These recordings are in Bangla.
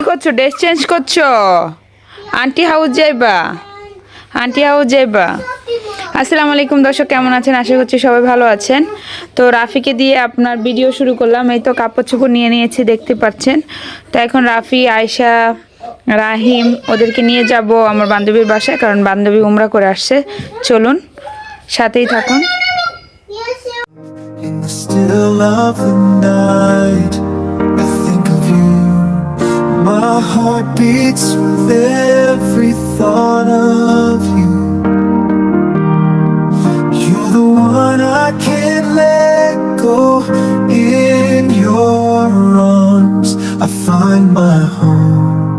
করছো? ড্রেস চেঞ্জ করছো? আন্টি হাউস যাইবা? আন্টি হাউস যাইবা? আসসালামু আলাইকুম দর্শক, কেমন আছেন? আশা করছি সবাই ভালো আছেন। তো রাফিকে দিয়ে আপনার ভিডিও শুরু করলাম। এই তো কাপড় চোপড় নিয়ে নিয়েছি, দেখতে পাচ্ছেন। তো এখন রাফি, আয়শা, রাহিম ওদেরকে নিয়ে যাব আমার বান্ধবীর বাসায়, কারণ বান্ধবী উমরা করে আসছে। চলুন, সাথেই থাকুন। In the still of the night, I think of you. My heart beats with every thought of you. You're the one I can't let go. In your arms, I find my home.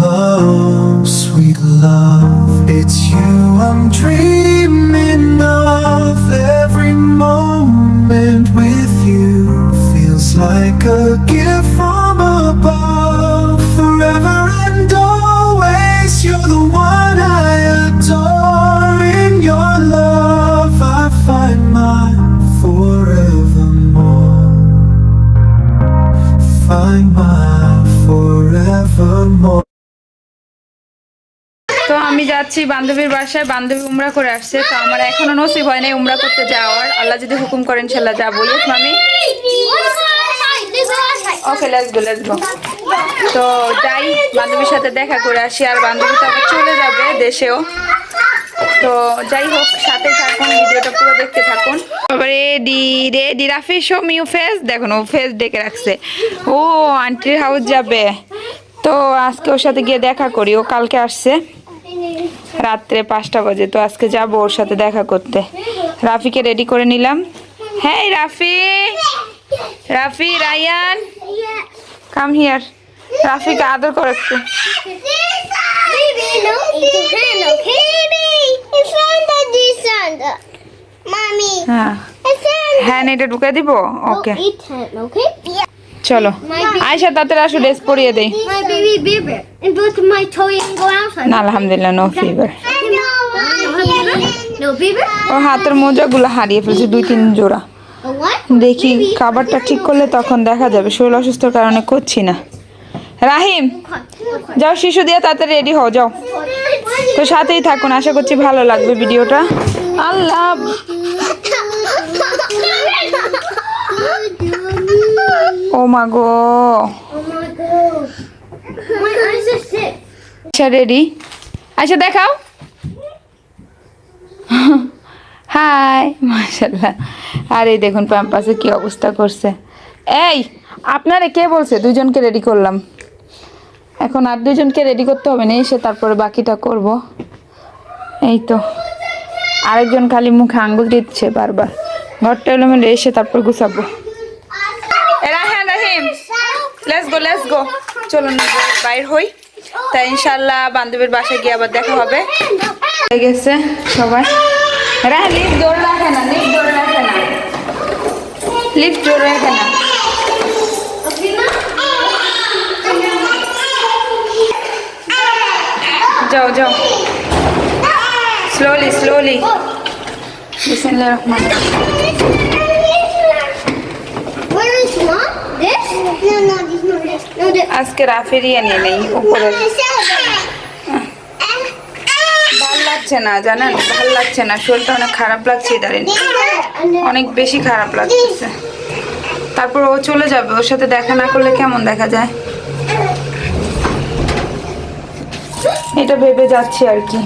Love, sweet love, it's you I'm dreaming of. Every moment with you feels like a gift from above. Forever and always, you're the one I adore. In your love I find my forevermore. Find my forevermore. তো আমি যাচ্ছি বান্ধবীর বাসায়। বান্ধবী উমরা করে আসছে, তো আমার এখনো নসিব হয় নাই উমরা করতে যাওয়ার। আল্লাহ যদি হুকুম করেন ইনশাআল্লাহ যাবো। ইয়েস মামি, ওকে, লেটস গো। তো যাই, বান্ধবীর সাথে দেখা করে আসি। আর বান্ধবী তো আবার চলে যাবে দেশেও। তো যাই হোক, সাথে থাকুন, ভিডিওটা পুরো দেখতে থাকুন। Ready ready Rafi, show me you face. দেখুন ও ফেস ডেকে রাখছে। ও আন্টির হাউস যাবে, তো আজকে ওর সাথে গিয়ে দেখা করি। ও কালকে আসছে রাত্রে 5টা বাজে, তো আজকে যাব ওর সাথে দেখা করতে। রাফিকে রেডি করে নিলাম। হ্যাঁ রাফি, রাফি, রায়ান, কাম হিয়ার। রাফিকে আদর করে একটু। হ্যাঁ হ্যাঁ, এটা ঢুকে দিব। ওকে চলো আয়শা, তাড়াতাড়ি আসো, ড্রেস পরিয়ে দেই। না আলহামদুলিল্লাহ, নো ফিভার। ও হাতের মোজাগুলো হারিয়ে ফেলছে 2-3 জোড়া। দেখি খাবারটা ঠিক করলে তখন দেখা যাবে। শরীর অসুস্থর কারণে করছি না। রাহিম যাও, শিশু দিয়ে তাড়াতাড়ি রেডি হও, যাও। তো সাথেই থাকুন, আশা করছি ভালো লাগবে ভিডিওটা। আল্লাহ, ও মা গো। আচ্ছা রেডি, আচ্ছা দেখাও। হাই, মাশাআল্লাহ। আর এই দেখুন প্যাম্পাসে কি অবস্থা করছে। এই আপনারে কে বলছে 2জনকে রেডি করলাম? এখন আর 2জনকে রেডি করতে হবে না, এসে তারপরে বাকিটা করব। এই তো আরেকজন খালি মুখে আঙ্গুল দিচ্ছে বারবার। ঘরটা এলোমেলো, এসে তারপর গুছাবো। রাহিম, লেটস গো। চলুন বাইর হই। তাই ইনশাআল্লাহ বান্ধবীর বাসায় গিয়ে আবার দেখা হবে। হয়ে গেছে সবাই। লিফট জোর রাখে না, লিফট জোর রাখে না। যাও যাও, স্লোলি। বিসমিল্লাহির রহমানির রহিম। আজকে রাফেরিয়া নিয়ে নেই উপরে। ভাল লাগছে না জানেন, ভাল লাগছে না, শরীরটা অনেক খারাপ লাগছে। দাঁড়িয়ে অনেক বেশি খারাপ লাগছে। তারপর ও চলে যাবে, ওর সাথে দেখা না করলে কেমন দেখা যায়, এটা ভেবে যাচ্ছি আর কি।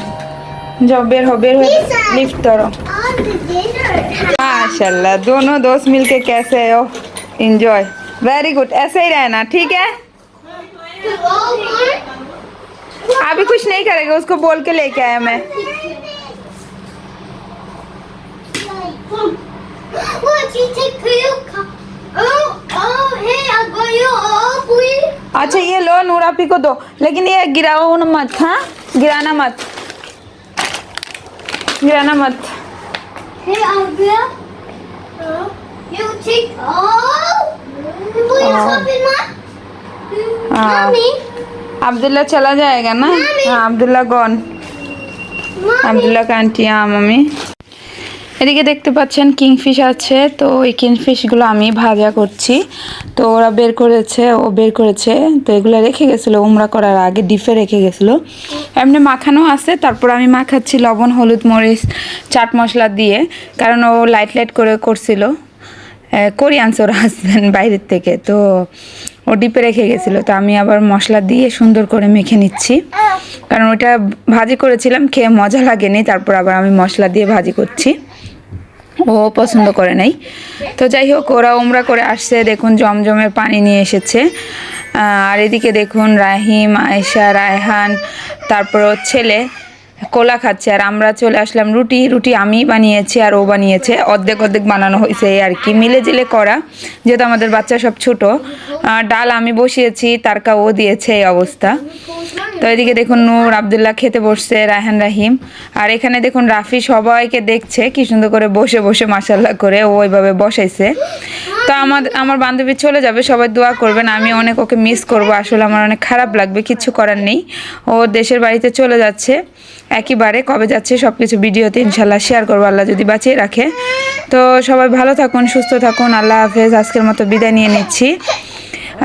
যাও, বের হয়ে লিফট ধরো। माशाल्लाह, दोनों दोस्त मिलके कैसे हो? Enjoy, very good. ऐसे ही रहना, ठीक है? अभी कुछ नहीं करेगा, उसको बोल के लेके आया मैं। अच्छा ये लो, नूरापी को दो, लेकिन ये गिराओ मत। हाँ, गिराना मत। Hey, Abdullah. You take. Will you stop it, Mom? Mommy. Abdullah चला जाएगा ना? हाँ, अब्दुल्ला गॉन। अब्दुल्ला का आंटी, हाँ मम्मी। এদিকে দেখতে পাচ্ছেন কিংফিশ আছে, তো এই কিংফিশগুলো আমি ভাজা করছি। তো ওরা বের করেছে, ও বের করেছে, তো এগুলো রেখে গেছিলো উমরা করার আগে, ডিপে রেখে গেছিলো। এমনি মাখানো আছে, তারপর আমি মাখাচ্ছি লবণ, হলুদ, মরিচ, চাট মশলা দিয়ে, কারণ ও লাইট লাইট করে করছিল। করি আনছে ওর হাজব্যান্ড বাইরের থেকে, তো ও ডিপে রেখে গেছিলো। তো আমি আবার মশলা দিয়ে সুন্দর করে মেখে নিচ্ছি, কারণ ওটা ভাজি করেছিলাম, খেয়ে মজা লাগেনি, তারপর আবার আমি মশলা দিয়ে ভাজি করছি। ও পছন্দ করে নাই। তো যাই হোক, ওরা উমরা করে আসছে, দেখুন জমজমের পানি নিয়ে এসেছে। আর এদিকে দেখুন রাহিম, আয়েশা, রায়হান, তারপর ওর ছেলে কোলা খাচ্ছে, আর আমরা চলে আসলাম। রুটি আমি বানিয়েছি আর ও বানিয়েছে, অর্ধেক অর্ধেক বানানো হয়েছে আর কি, মিলে জিলে করা, যেহেতু আমাদের বাচ্চা সব ছোট। ডাল আমি বসিয়েছি, তারকা ও দিয়েছে, এই অবস্থা। তো এদিকে দেখুন নূর, আবদুল্লাহ খেতে বসছে, রায়হান, রাহিম। আর এখানে দেখুন রাফি সবাইকে দেখছে কি সুন্দর করে বসে বসে মাশাআল্লাহ করে ও ওইভাবে বসাইছে। তো আমার বান্ধবী চলে যাবে, সবাই দোয়া করবেন। আমি অনেক ওকে মিস করব, আসলে আমার অনেক খারাপ লাগবে, কিচ্ছু করার নেই। ও দেশের বাড়িতে চলে যাচ্ছে একেবারে, কবে যাচ্ছে সব কিছু ভিডিওতে ইনশাল্লাহ শেয়ার করবো, আল্লাহ যদি বাঁচিয়ে রাখে। তো সবাই ভালো থাকুন, সুস্থ থাকুন, আল্লাহ হাফেজ। আজকের মতো বিদায় নিয়ে নিচ্ছি,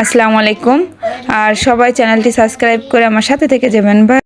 আসসালামু আলাইকুম। আর সবাই চ্যানেলটি সাবস্ক্রাইব করে আমার সাথে থেকে যাবেন। বাই।